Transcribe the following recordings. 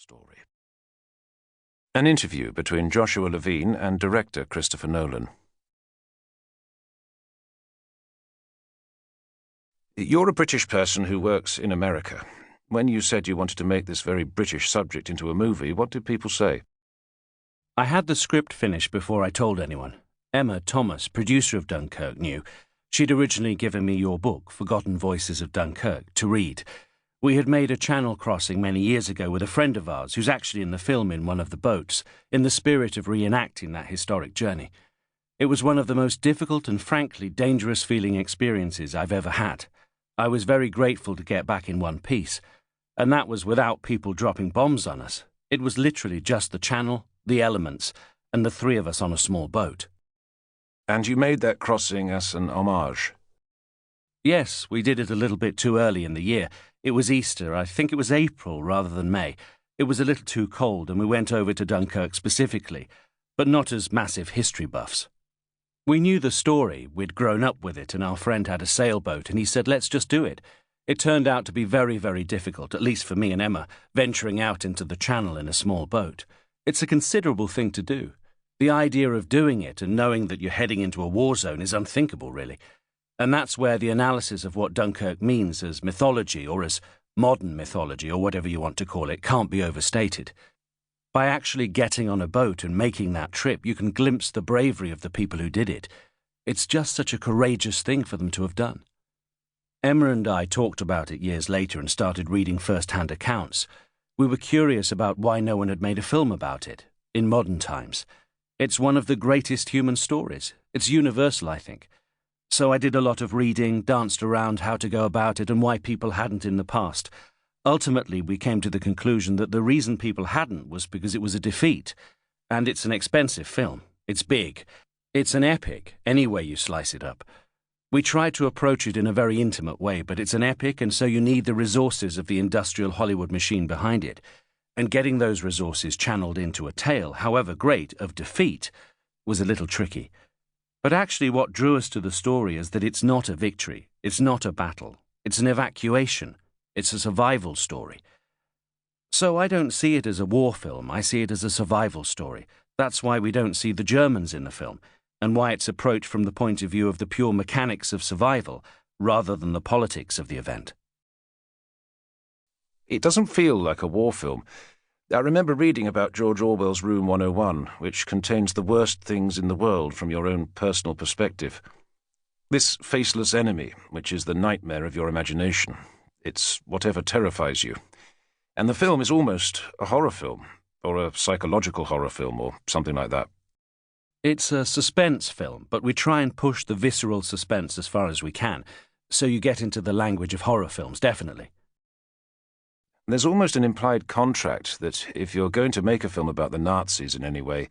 story. An interview between Joshua Levine and director Christopher Nolan. You're a British person who works in America. When you said you wanted to make this very British subject into a movie, what did people say? I had the script finished before I told anyone. Emma Thomas, producer of Dunkirk, knew. She'd originally given me your book, Forgotten Voices of Dunkirk, to read. We had made a channel crossing many years ago with a friend of ours who's actually in the film in one of the boats, in the spirit of reenacting that historic journey. It was one of the most difficult and frankly dangerous feeling experiences I've ever had. I was very grateful to get back in one piece, and that was without people dropping bombs on us. It was literally just the channel, the elements, and the three of us on a small boat. And you made that crossing as an homage? Yes, we did it a little bit too early in the year. It was Easter, I think it was April rather than May. It was a little too cold and we went over to Dunkirk specifically, but not as massive history buffs. We knew the story, we'd grown up with it, and our friend had a sailboat and he said, let's just do it. It turned out to be very, very difficult, at least for me and Emma, venturing out into the channel in a small boat. It's a considerable thing to do. The idea of doing it and knowing that you're heading into a war zone is unthinkable, really. And that's where the analysis of what Dunkirk means as mythology or as modern mythology or whatever you want to call it can't be overstated. By actually getting on a boat and making that trip, you can glimpse the bravery of the people who did it. It's just such a courageous thing for them to have done. Emma and I talked about it years later and started reading first-hand accounts. We were curious about why no one had made a film about it, in modern times. It's one of the greatest human stories. It's universal, I think. So I did a lot of reading, danced around how to go about it and why people hadn't in the past. Ultimately, we came to the conclusion that the reason people hadn't was because it was a defeat. And it's an expensive film. It's big. It's an epic, any way you slice it up. We tried to approach it in a very intimate way, but it's an epic, and so you need the resources of the industrial Hollywood machine behind it. And getting those resources channeled into a tale, however great, of defeat, was a little tricky. But actually what drew us to the story is that it's not a victory, it's not a battle, it's an evacuation, it's a survival story. So I don't see it as a war film, I see it as a survival story. That's why we don't see the Germans in the film, and why it's approached from the point of view of the pure mechanics of survival, rather than the politics of the event. It doesn't feel like a war film. I remember reading about George Orwell's Room 101, which contains the worst things in the world from your own personal perspective. This faceless enemy, which is the nightmare of your imagination. It's whatever terrifies you. And the film is almost a horror film, or a psychological horror film, or something like that. It's a suspense film, but we try and push the visceral suspense as far as we can, so you get into the language of horror films, definitely. There's almost an implied contract that if you're going to make a film about the Nazis in any way,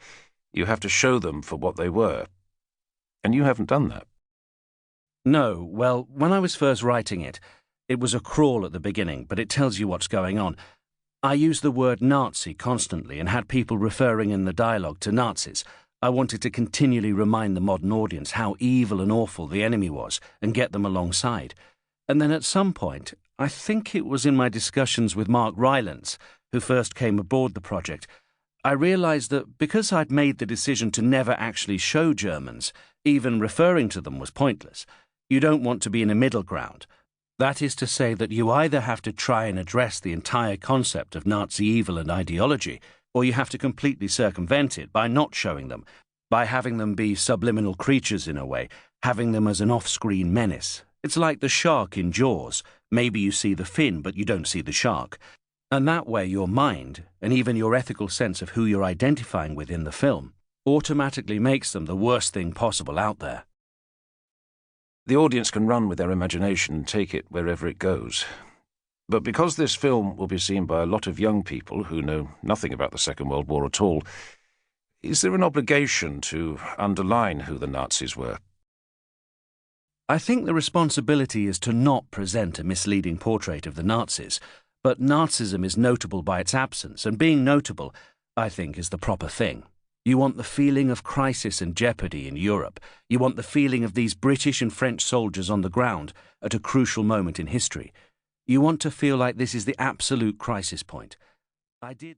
you have to show them for what they were. And you haven't done that. No, well, when I was first writing it, it was a crawl at the beginning, but it tells you what's going on. I used the word Nazi constantly and had people referring in the dialogue to Nazis. I wanted to continually remind the modern audience how evil and awful the enemy was and get them alongside. And then at some point, I think it was in my discussions with Mark Rylance, who first came aboard the project, I realized that because I'd made the decision to never actually show Germans, even referring to them was pointless. You don't want to be in a middle ground. That is to say that you either have to try and address the entire concept of Nazi evil and ideology, or you have to completely circumvent it by not showing them, by having them be subliminal creatures in a way, having them as an off-screen menace. It's like the shark in Jaws. Maybe you see the fin, but you don't see the shark. And that way your mind, and even your ethical sense of who you're identifying with in the film, automatically makes them the worst thing possible out there. The audience can run with their imagination and take it wherever it goes. But because this film will be seen by a lot of young people who know nothing about the Second World War at all, is there an obligation to underline who the Nazis were? I think the responsibility is to not present a misleading portrait of the Nazis, but Nazism is notable by its absence, and being notable, I think, is the proper thing. You want the feeling of crisis and jeopardy in Europe. You want the feeling of these British and French soldiers on the ground at a crucial moment in history. You want to feel like this is the absolute crisis point. I did